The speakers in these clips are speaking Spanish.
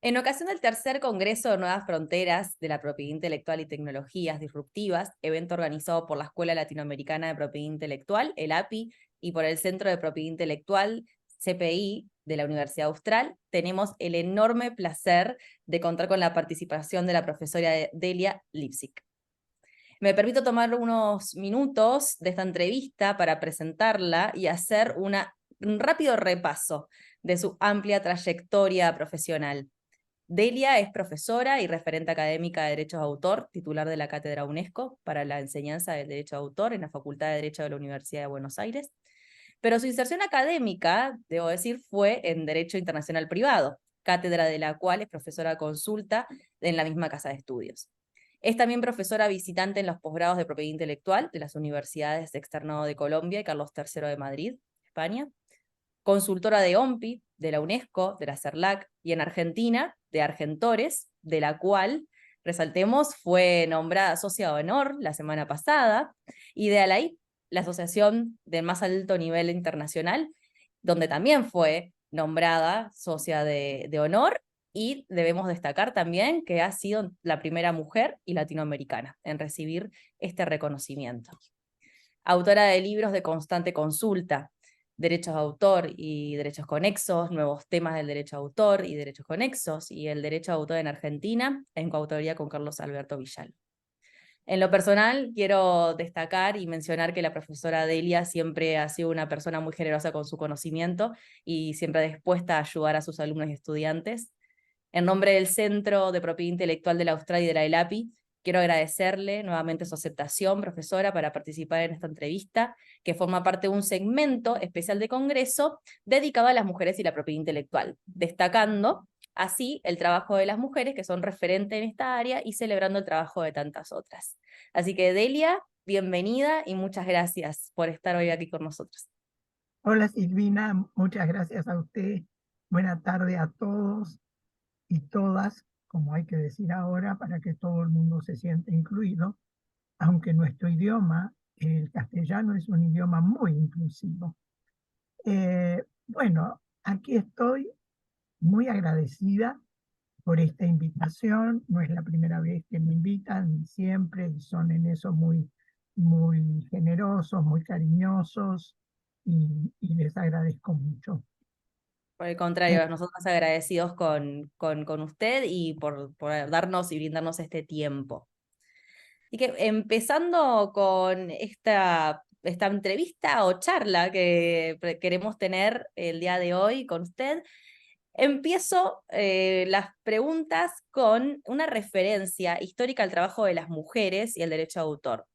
En ocasión del tercer Congreso de Nuevas Fronteras de la Propiedad Intelectual y Tecnologías Disruptivas, evento organizado por la Escuela Latinoamericana de Propiedad Intelectual, el API, y por el Centro de Propiedad Intelectual, CPI, de la Universidad Austral, tenemos el enorme placer de contar con la participación de la profesora Delia Lipsik. Me permito tomar unos minutos de esta entrevista para presentarla y hacer un rápido repaso de su amplia trayectoria profesional. Delia es profesora y referente académica de Derechos de Autor, titular de la Cátedra UNESCO para la enseñanza del Derecho de Autor en la Facultad de Derecho de la Universidad de Buenos Aires. Pero su inserción académica, debo decir, fue en Derecho Internacional Privado, cátedra de la cual es profesora consulta en la misma casa de estudios. Es también profesora visitante en los posgrados de propiedad intelectual de las universidades de Externado de Colombia y Carlos III de Madrid, España. Consultora de OMPI, de la UNESCO, de la CERLAC, y en Argentina, de Argentores, de la cual, resaltemos, fue nombrada socia de honor la semana pasada, y de ALAI, la asociación de más alto nivel internacional, donde también fue nombrada socia de honor, y debemos destacar también que ha sido la primera mujer y latinoamericana en recibir este reconocimiento. Autora de libros de constante consulta, Derechos de Autor y Derechos Conexos, Nuevos temas del Derecho de Autor y Derechos Conexos, y el Derecho de Autor en Argentina, en coautoría con Carlos Alberto Villalba. En lo personal, quiero destacar y mencionar que la profesora Delia siempre ha sido una persona muy generosa con su conocimiento y siempre dispuesta a ayudar a sus alumnos y estudiantes. En nombre del Centro de Propiedad Intelectual de la Austral y de la ELAPI, quiero agradecerle nuevamente su aceptación, profesora, para participar en esta entrevista, que forma parte de un segmento especial de Congreso dedicado a las mujeres y la propiedad intelectual, destacando así el trabajo de las mujeres que son referentes en esta área y celebrando el trabajo de tantas otras. Así que, Delia, bienvenida y muchas gracias por estar hoy aquí con nosotros. Hola Silvina, muchas gracias a usted. Buena tarde a todos y todas, como hay que decir ahora, para que todo el mundo se sienta incluido, aunque nuestro idioma, el castellano, es un idioma muy inclusivo. Bueno, aquí estoy muy agradecida por esta invitación. No es la primera vez que me invitan, siempre son en eso muy generosos, muy cariñosos y les agradezco mucho. Por el Eh, contrario, nosotros agradecidos con usted y por darnos y brindarnos este tiempo. Así que empezando con esta entrevista o charla que queremos tener el día de hoy con usted, empiezo las preguntas con una referencia histórica al trabajo de las mujeres y el derecho de autor.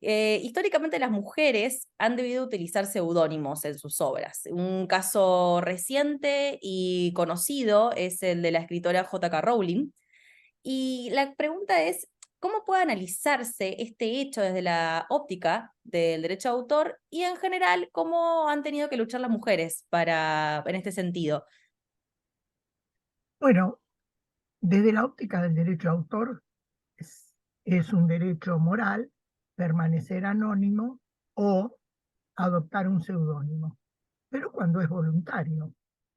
Históricamente las mujeres han debido utilizar seudónimos en sus obras. Un caso reciente y conocido es el de la escritora J.K. Rowling. Y la pregunta es, ¿cómo puede analizarse este hecho desde la óptica del derecho de autor y en general cómo han tenido que luchar las mujeres en este sentido? bueno, desde la óptica del derecho de autor, es un derecho moral permanecer anónimo o adoptar un seudónimo, pero cuando es voluntario.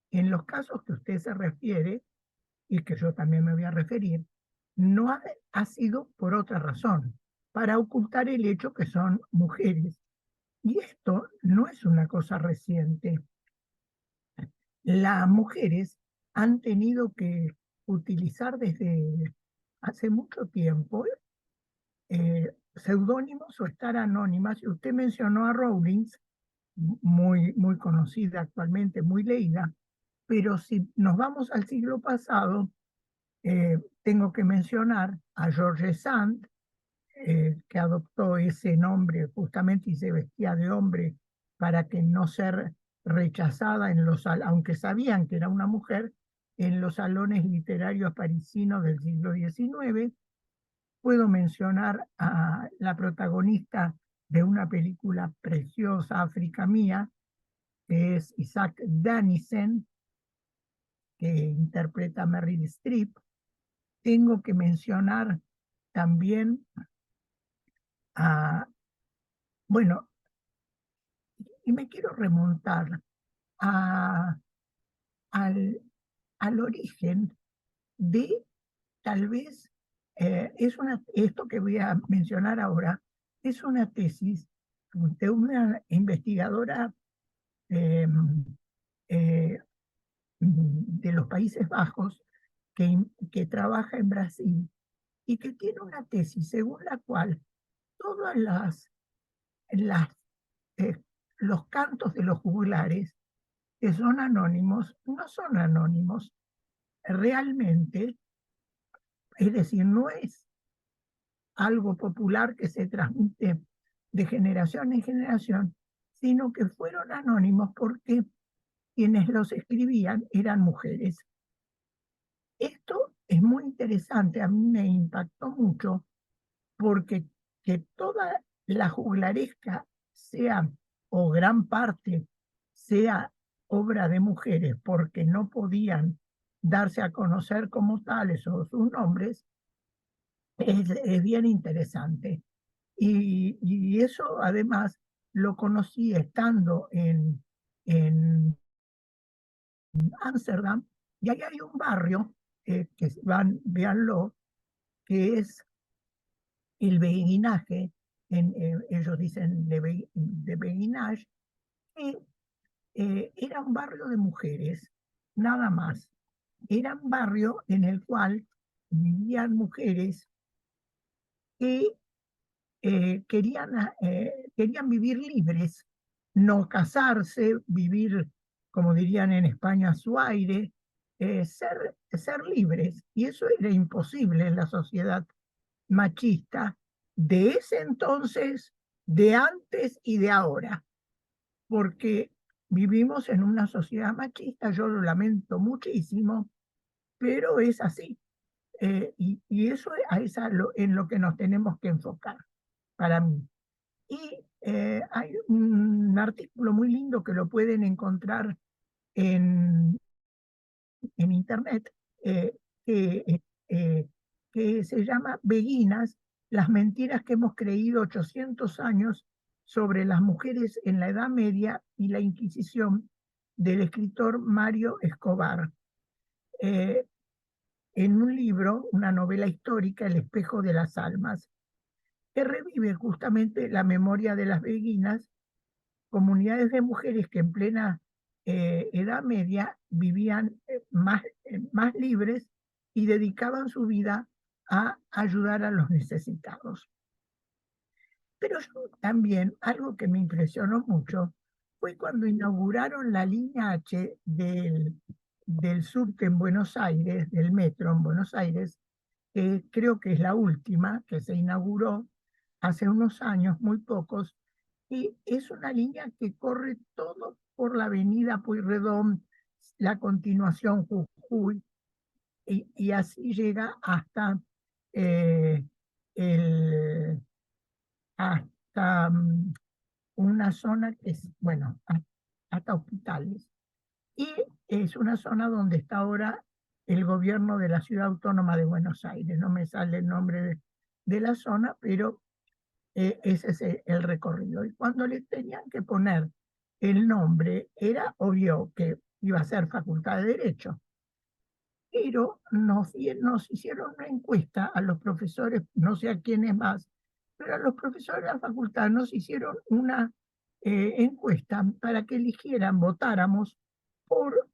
En los casos que usted se refiere, y que yo también me voy a referir, no ha sido por otra razón, para ocultar el hecho que son mujeres. Y esto no es una cosa reciente. Las mujeres han tenido que utilizar desde hace mucho tiempo seudónimos o estar anónimas. Y usted mencionó a Rowling, muy conocida actualmente, muy leída, pero si nos vamos al siglo pasado, tengo que mencionar a George Sand, que adoptó ese nombre justamente y se vestía de hombre para que no ser rechazada aunque sabían que era una mujer, en los salones literarios parisinos del siglo XIX. Puedo mencionar a la protagonista de una película preciosa, África Mía, que es Isaac Danissen, que interpreta a Meryl Streep. Tengo que mencionar también a, bueno, y me quiero remontar a, al, al origen, de tal vez, esto que voy a mencionar ahora, es una tesis de una investigadora eh, eh, de los Países Bajos que trabaja en Brasil y que tiene una tesis según la cual todas las, eh, los cantos de los juglares que son anónimos no son anónimos. Realmente, es decir, no es algo popular que se transmite de generación en generación, sino que fueron anónimos porque quienes los escribían eran mujeres. Esto es muy interesante, a mí me impactó mucho porque que toda la juglaresca sea, o gran parte, sea obra de mujeres porque no podían darse a conocer como tales o sus nombres, es bien interesante. Y eso además lo conocí estando en Ámsterdam, y ahí hay un barrio, que véanlo, que es el beguinaje, ellos dicen de beguinage, que era un barrio de mujeres, nada más. Era un barrio en el cual vivían mujeres que querían vivir libres, no casarse, vivir, como dirían en España, su aire, ser libres. Y eso era imposible en la sociedad machista de ese entonces, de antes y de ahora, porque vivimos en una sociedad machista, yo lo lamento muchísimo, pero es así. Y eso en lo que nos tenemos que enfocar, para mí. Y hay un artículo muy lindo que lo pueden encontrar en, en internet, eh, que, eh, que se llama Beguinas, las mentiras que hemos creído 800 años sobre las mujeres en la Edad Media y la Inquisición, del escritor Mario Escobar. Eh, en un libro, una novela histórica, El espejo de las almas, que revive justamente la memoria de las beguinas, comunidades de mujeres que en plena Edad Media vivían más libres y dedicaban su vida a ayudar a los necesitados. Pero también algo que me impresionó mucho fue cuando inauguraron la línea H del subte en Buenos Aires, del metro en Buenos Aires, que creo que es la última que se inauguró hace unos años, muy pocos, y es una línea que corre todo por la avenida Pueyrredón, la continuación Jujuy, y así llega hasta, eh, el, hasta una zona que es, bueno, hasta hospitales. Y es una zona donde está ahora el gobierno de la Ciudad Autónoma de Buenos Aires. No me sale el nombre de la zona, pero ese es el recorrido. Y cuando le tenían que poner el nombre, era obvio que iba a ser Facultad de Derecho. Pero nos hicieron una encuesta a los profesores, no sé a quiénes más, pero a los profesores de la facultad nos hicieron una encuesta para que eligieran, votáramos por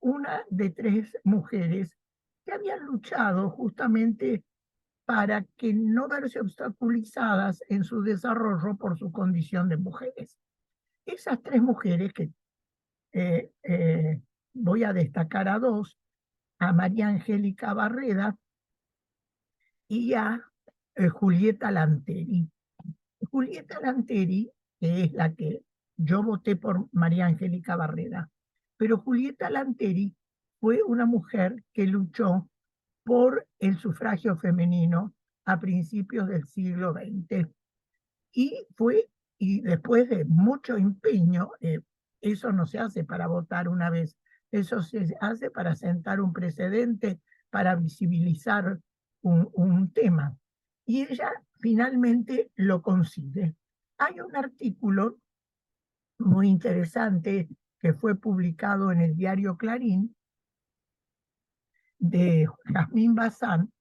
una de tres mujeres que habían luchado justamente para que no verse obstaculizadas en su desarrollo por su condición de mujeres. Esas tres mujeres que eh, eh, voy a destacar a dos, a María Angélica Barreda y a Julieta Lanteri. Julieta Lanteri, que es la que yo voté por María Angélica Barreda, pero Julieta Lanteri fue una mujer que luchó por el sufragio femenino a principios del siglo XX. Y después de mucho empeño, eso no se hace para votar una vez, eso se hace para sentar un precedente, para visibilizar un tema. Y ella finalmente lo consigue. Hay un artículo muy interesante que fue publicado en el diario Clarín, de Jazmín Bazán,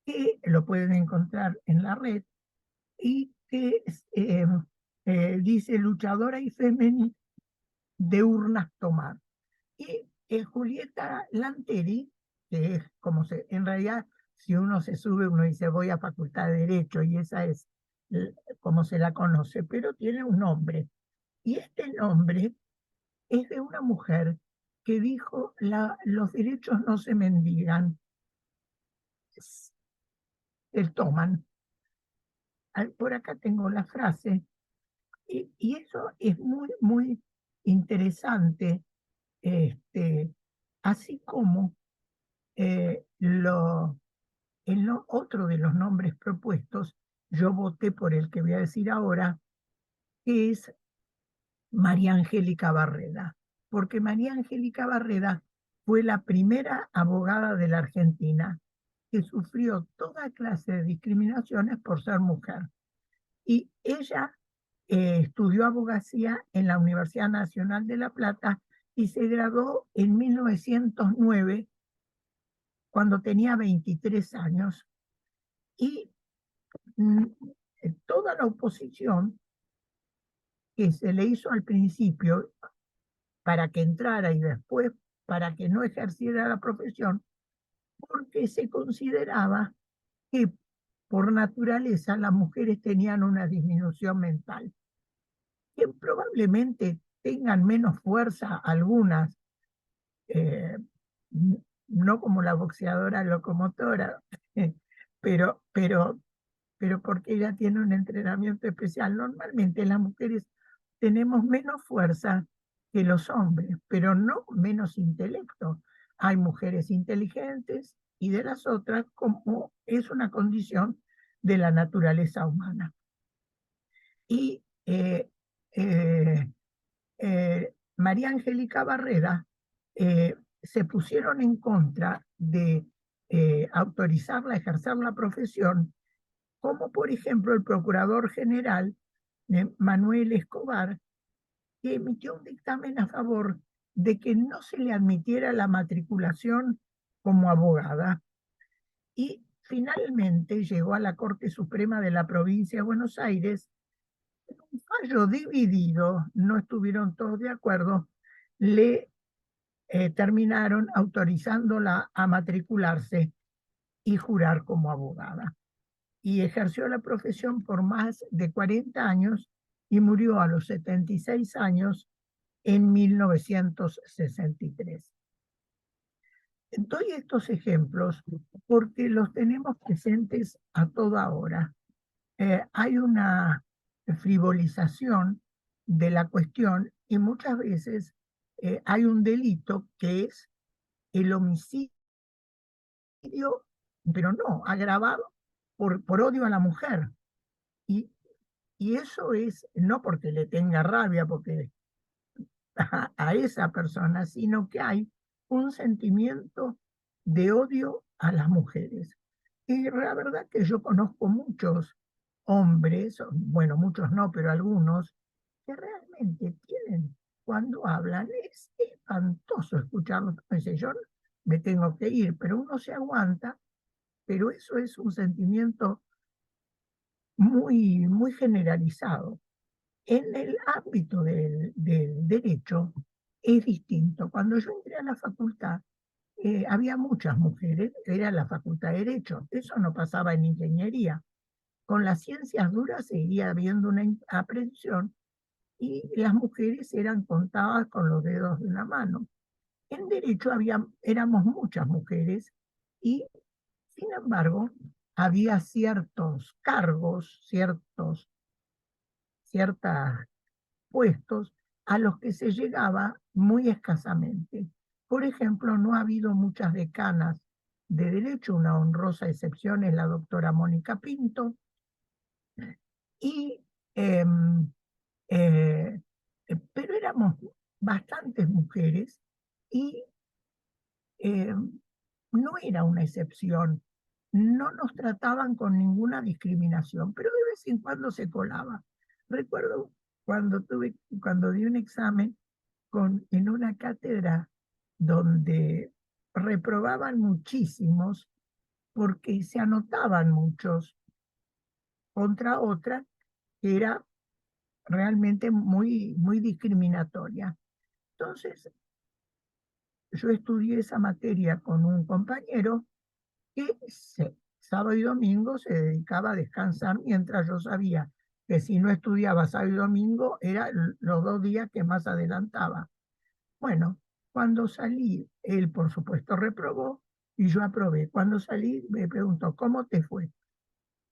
que lo pueden encontrar en la red, y que dice luchadora y femenina de urnas tomar. Y Julieta Lanteri, que es como en realidad, si uno se sube, uno dice voy a Facultad de Derecho, y esa es como se la conoce, pero tiene un nombre. Y este nombre es de una mujer que dijo, los derechos no se mendigan, se toman. Por acá tengo la frase, y eso es muy, muy interesante, así como otro de los nombres propuestos, yo voté por el que voy a decir ahora, que es María Angélica Barreda, porque María Angélica Barreda fue la primera abogada de la Argentina que sufrió toda clase de discriminaciones por ser mujer. Y ella estudió abogacía en la Universidad Nacional de La Plata y se graduó en 1909, cuando tenía 23 años. Y mm, toda la oposición que se le hizo al principio para que entrara y después para que no ejerciera la profesión, porque se consideraba que por naturaleza las mujeres tenían una disminución mental, que probablemente tengan menos fuerza algunas, eh, no como la boxeadora locomotora, pero, pero, pero porque ella tiene un entrenamiento especial. Normalmente las mujeres tenemos menos fuerza que los hombres, pero no menos intelecto. Hay mujeres inteligentes y de las otras, como es una condición de la naturaleza humana. Y María Angélica Barreda se pusieron en contra de autorizarla a ejercer la profesión, como por ejemplo el procurador general Manuel Escobar, que emitió un dictamen a favor de que no se le admitiera la matriculación como abogada. Y finalmente llegó a la Corte Suprema de la Provincia de Buenos Aires. En un fallo dividido, no estuvieron todos de acuerdo, le terminaron autorizándola a matricularse y jurar como abogada. Y ejerció la profesión por más de 40 años y murió a los 76 años en 1963. Doy estos ejemplos porque los tenemos presentes a toda hora. Hay una frivolización de la cuestión y muchas veces hay un delito que es el homicidio, pero no, agravado por odio a la mujer. Y, y eso es no porque le tenga rabia porque a esa persona, sino que hay un sentimiento de odio a las mujeres. Y la verdad que yo conozco muchos hombres, bueno, muchos no, pero algunos, que realmente tienen, cuando hablan, es espantoso escucharlos. Dice, yo me tengo que ir, pero uno se aguanta, pero eso es un sentimiento muy, muy generalizado. En el ámbito del derecho es distinto. Cuando yo entré a la facultad, había muchas mujeres, era la facultad de Derecho, eso no pasaba en ingeniería. Con las ciencias duras seguía habiendo una aprensión y las mujeres eran contadas con los dedos de una mano. En Derecho éramos muchas mujeres y, sin embargo, había ciertos cargos, ciertas puestos a los que se llegaba muy escasamente. Por ejemplo, no ha habido muchas decanas de Derecho, una honrosa excepción es la doctora Mónica Pinto, y, eh, eh, pero éramos bastantes mujeres y eh, no era una excepción. No nos trataban con ninguna discriminación, pero de vez en cuando se colaba. Recuerdo cuando di un examen en una cátedra donde reprobaban muchísimos porque se anotaban muchos contra otra que era realmente muy, muy discriminatoria. Entonces, yo estudié esa materia con un compañero que sábado y domingo se dedicaba a descansar, mientras yo sabía que si no estudiaba sábado y domingo eran los 2 días que más adelantaba. Bueno, cuando salí, él por supuesto reprobó y yo aprobé. Cuando salí me preguntó, ¿cómo te fue?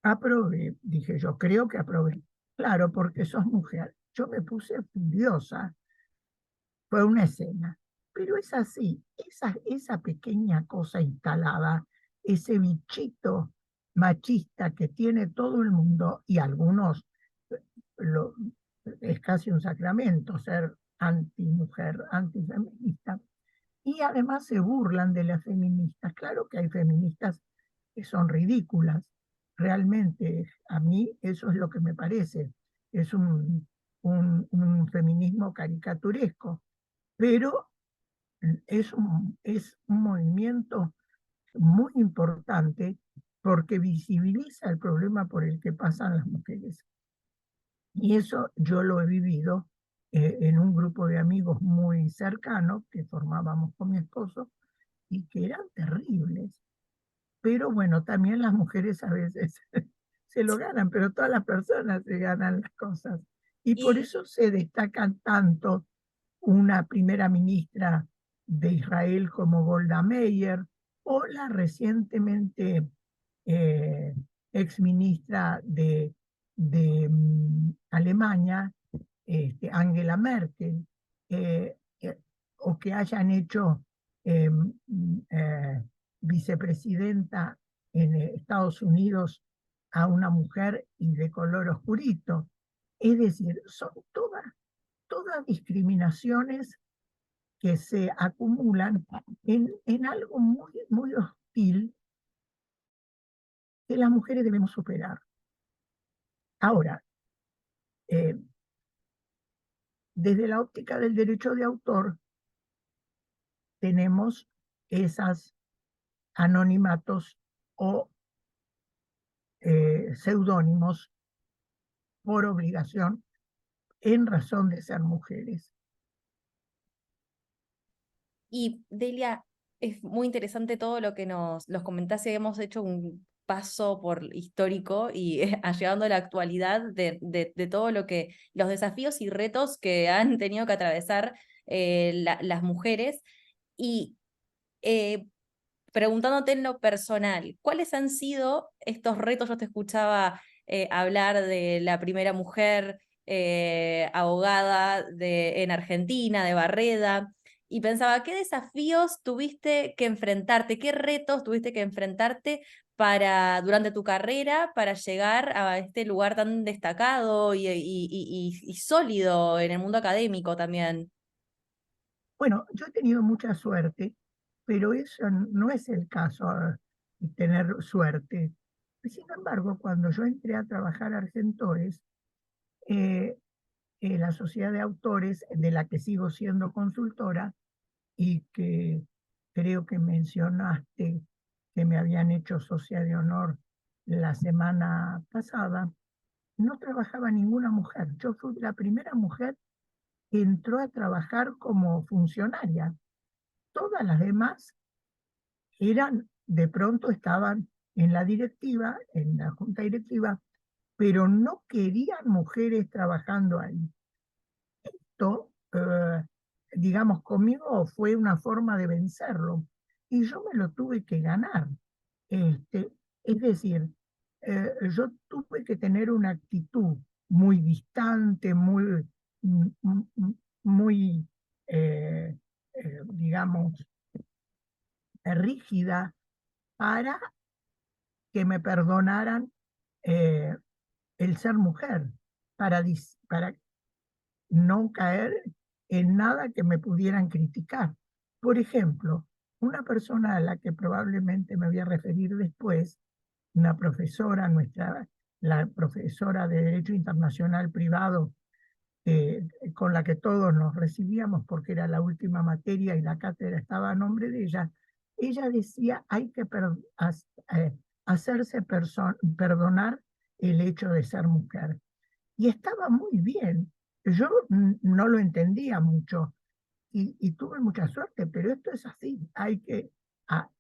Aprobé, dije yo, creo que aprobé. Claro, porque sos mujer. Yo me puse furiosa, fue una escena. Pero es así, esa pequeña cosa instalada, ese bichito machista que tiene todo el mundo y algunos, eh, lo, es casi un sacramento ser antimujer, antifeminista, y además se burlan de las feministas. Claro que hay feministas que son ridículas. Realmente, a mí eso es lo que me parece. Es un feminismo caricaturesco, pero es un movimiento muy importante porque visibiliza el problema por el que pasan las mujeres. Y eso yo lo he vivido en un grupo de amigos muy cercanos que formábamos con mi esposo y que eran terribles. Pero bueno, también las mujeres a veces se lo ganan, pero todas las personas se ganan las cosas. Y por Y, eso se destacan tanto una primera ministra de Israel como Golda Meir o la recientemente eh, ex ministra de Alemania, Angela Merkel, eh, eh, o que hayan hecho eh, eh, vicepresidenta en Estados Unidos a una mujer y de color oscurito. Es decir, son todas discriminaciones que se acumulan en algo muy, muy hostil que las mujeres debemos superar. Ahora, eh, desde la óptica del derecho de autor, tenemos esas anonimatos o seudónimos por obligación en razón de ser mujeres. y Delia, es muy interesante todo lo que nos comentaste. Hemos hecho un paso por histórico y llegando a la actualidad de todo lo que, los desafíos y retos que han tenido que atravesar las mujeres. Y eh, preguntándote en lo personal, ¿cuáles han sido estos retos? Yo te escuchaba hablar de la primera mujer abogada en Argentina, de Barreda, y pensaba, ¿qué desafíos tuviste que enfrentarte? ¿Qué retos tuviste que enfrentarte durante tu carrera para llegar a este lugar tan destacado y sólido en el mundo académico también? Bueno, yo he tenido mucha suerte, pero eso no es el caso, tener suerte. Sin embargo, cuando yo entré a trabajar a Argentores, eh, la sociedad de autores, de la que sigo siendo consultora y que creo que mencionaste que me habían hecho socia de honor la semana pasada, no trabajaba ninguna mujer. Yo fui la primera mujer que entró a trabajar como funcionaria. Todas las demás de pronto estaban en la directiva, en la junta directiva, pero no querían mujeres trabajando ahí. Esto, digamos, conmigo fue una forma de vencerlo y yo me lo tuve que ganar. Es decir, yo tuve que tener una actitud muy distante, mm, mm, mm, muy, eh, digamos, rígida para que me perdonaran eh, el ser mujer, para no caer en nada que me pudieran criticar. Por ejemplo, una persona a la que probablemente me voy a referir después, una profesora, la profesora de Derecho Internacional Privado, con la que todos nos recibíamos porque era la última materia y la cátedra estaba a nombre de ella, ella decía, hay que hacerse perdonar el hecho de ser mujer. Y estaba muy bien. Yo no lo entendía mucho y tuve mucha suerte, pero esto es así.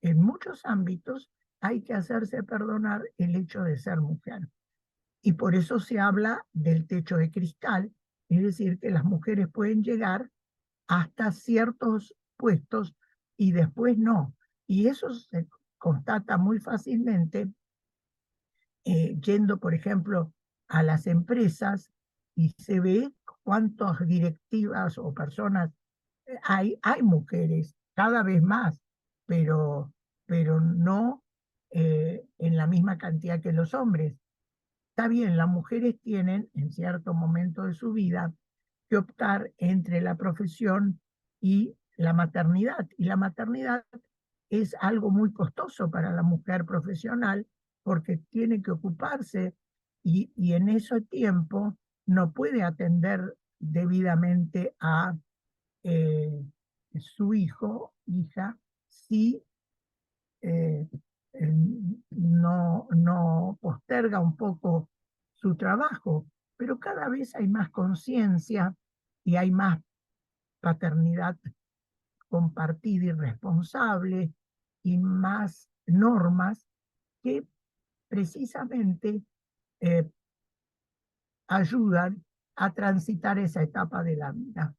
En muchos ámbitos hay que hacerse perdonar el hecho de ser mujer. Y por eso se habla del techo de cristal, es decir, que las mujeres pueden llegar hasta ciertos puestos y después no. Y eso se constata muy fácilmente yendo, por ejemplo, a las empresas y se ve cuántas directivas o personas hay mujeres, cada vez más, pero no en la misma cantidad que los hombres. Está bien, las mujeres tienen en cierto momento de su vida que optar entre la profesión y la maternidad. Y la maternidad es algo muy costoso para la mujer profesional porque tiene que ocuparse y en ese tiempo no puede atender debidamente a eh, su hijo, hija, si eh, no posterga un poco su trabajo, pero cada vez hay más conciencia y hay más paternidad compartida y responsable y más normas que precisamente eh, ayudan a transitar esa etapa de la vida.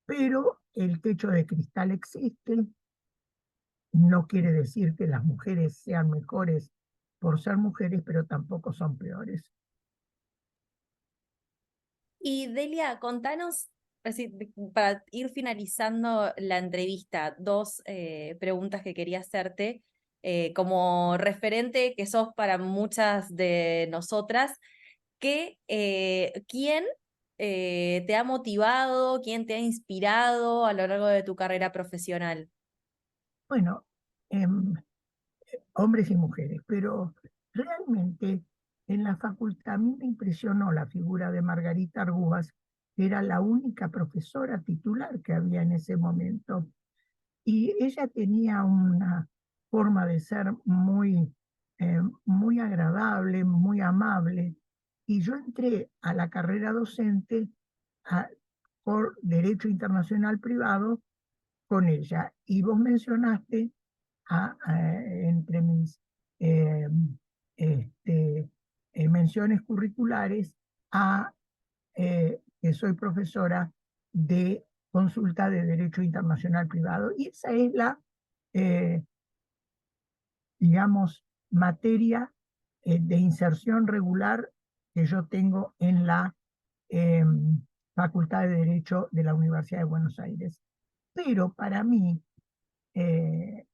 Pero el techo de cristal existe, no quiere decir que las mujeres sean mejores por ser mujeres, pero tampoco son peores. Y Delia, contanos, así, para ir finalizando la entrevista, dos preguntas que quería hacerte. Como referente que sos para muchas de nosotras, ¿quién te ha motivado, quién te ha inspirado a lo largo de tu carrera profesional? Bueno, em, hombres y mujeres, pero realmente en la facultad a mí me impresionó la figura de Margarita Argúas, que era la única profesora titular que había en ese momento. Y ella tenía una forma de ser muy agradable, muy amable. Y yo entré a la carrera docente a- por Derecho Internacional Privado con ella. Y vos mencionaste entre mis eh, este, menciones curriculares a que soy profesora de consulta de Derecho Internacional Privado. Y esa es eh, digamos, materia de inserción regular que yo tengo en la eh, Facultad de Derecho de la Universidad de Buenos Aires. Pero para mí, eh,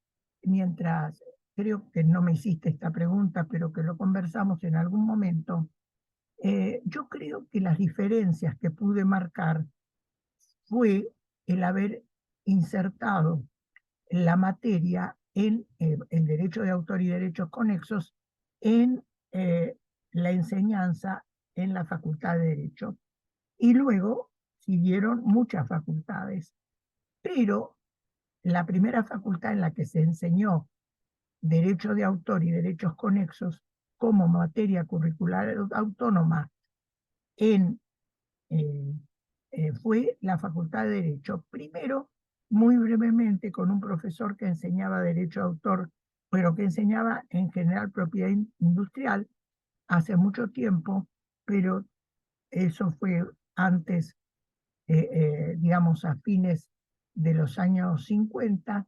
mientras creo que no me hiciste esta pregunta, pero que lo conversamos en algún momento, yo creo que las diferencias que pude marcar fue el haber insertado la materia en el derecho de autor y derechos conexos en la enseñanza en la Facultad de Derecho. Y luego siguieron muchas facultades, pero la primera facultad en la que se enseñó derecho de autor y derechos conexos como materia curricular autónoma en eh, fue la Facultad de Derecho. Primero, muy brevemente, con un profesor que enseñaba Derecho de Autor, pero que enseñaba en general propiedad industrial hace mucho tiempo, pero eso fue antes, digamos, a fines de los años 50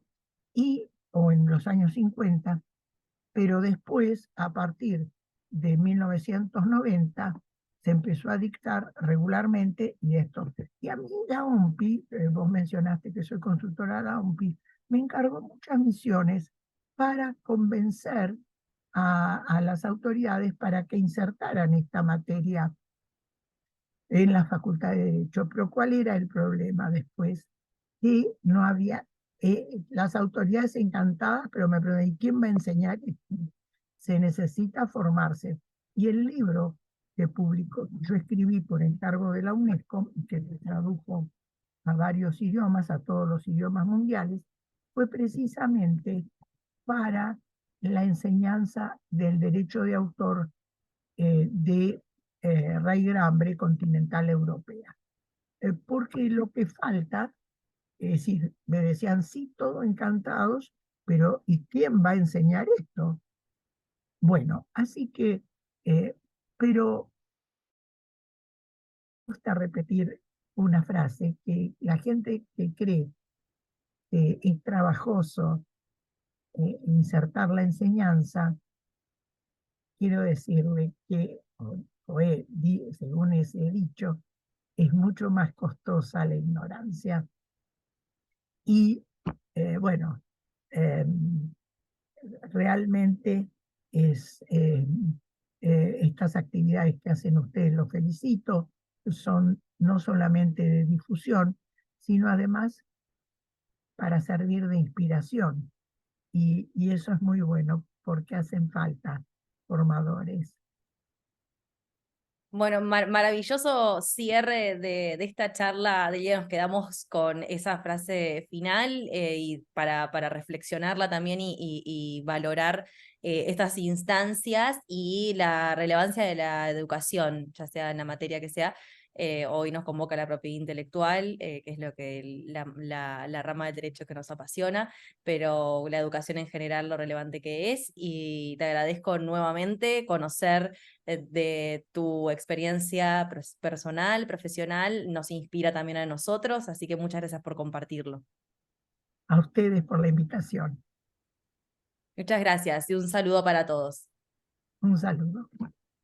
o en los años 50, pero después, a partir de 1990, se empezó a dictar regularmente y esto. Y a mí la OMPI, vos mencionaste que soy consultora de la OMPI, me encargó muchas misiones para convencer a las autoridades para que insertaran esta materia en la Facultad de Derecho. Pero ¿cuál era el problema después? Que no había, las autoridades encantadas, pero me preguntan, ¿y quién va a enseñar esto? Se necesita formarse. Y el libro que publicó, yo escribí por encargo de la UNESCO, que se tradujo a varios idiomas, a todos los idiomas mundiales, fue precisamente para la enseñanza del derecho de autor de raigambre continental europea. Porque lo que falta, es decir, me decían, sí, todo encantados, pero ¿y quién va a enseñar esto? Bueno, así que, pero me gusta repetir una frase, que la gente que cree que es trabajoso insertar la enseñanza, quiero decirle que, según ese dicho, es mucho más costosa la ignorancia. Y bueno, eh, realmente estas actividades que hacen ustedes, los felicito, son no solamente de difusión, sino además para servir de inspiración. Y eso es muy bueno porque hacen falta formadores. Bueno, maravilloso cierre de esta charla. De ella nos quedamos con esa frase final y para reflexionarla también y valorar estas instancias y la relevancia de la educación, ya sea en la materia que sea. Hoy nos convoca la propiedad intelectual, que es lo que la rama del derecho que nos apasiona, pero la educación en general, lo relevante que es. Y te agradezco nuevamente conocer de tu experiencia personal, profesional, nos inspira también a nosotros, así que muchas gracias por compartirlo. A ustedes por la invitación. Muchas gracias y un saludo para todos. Un saludo.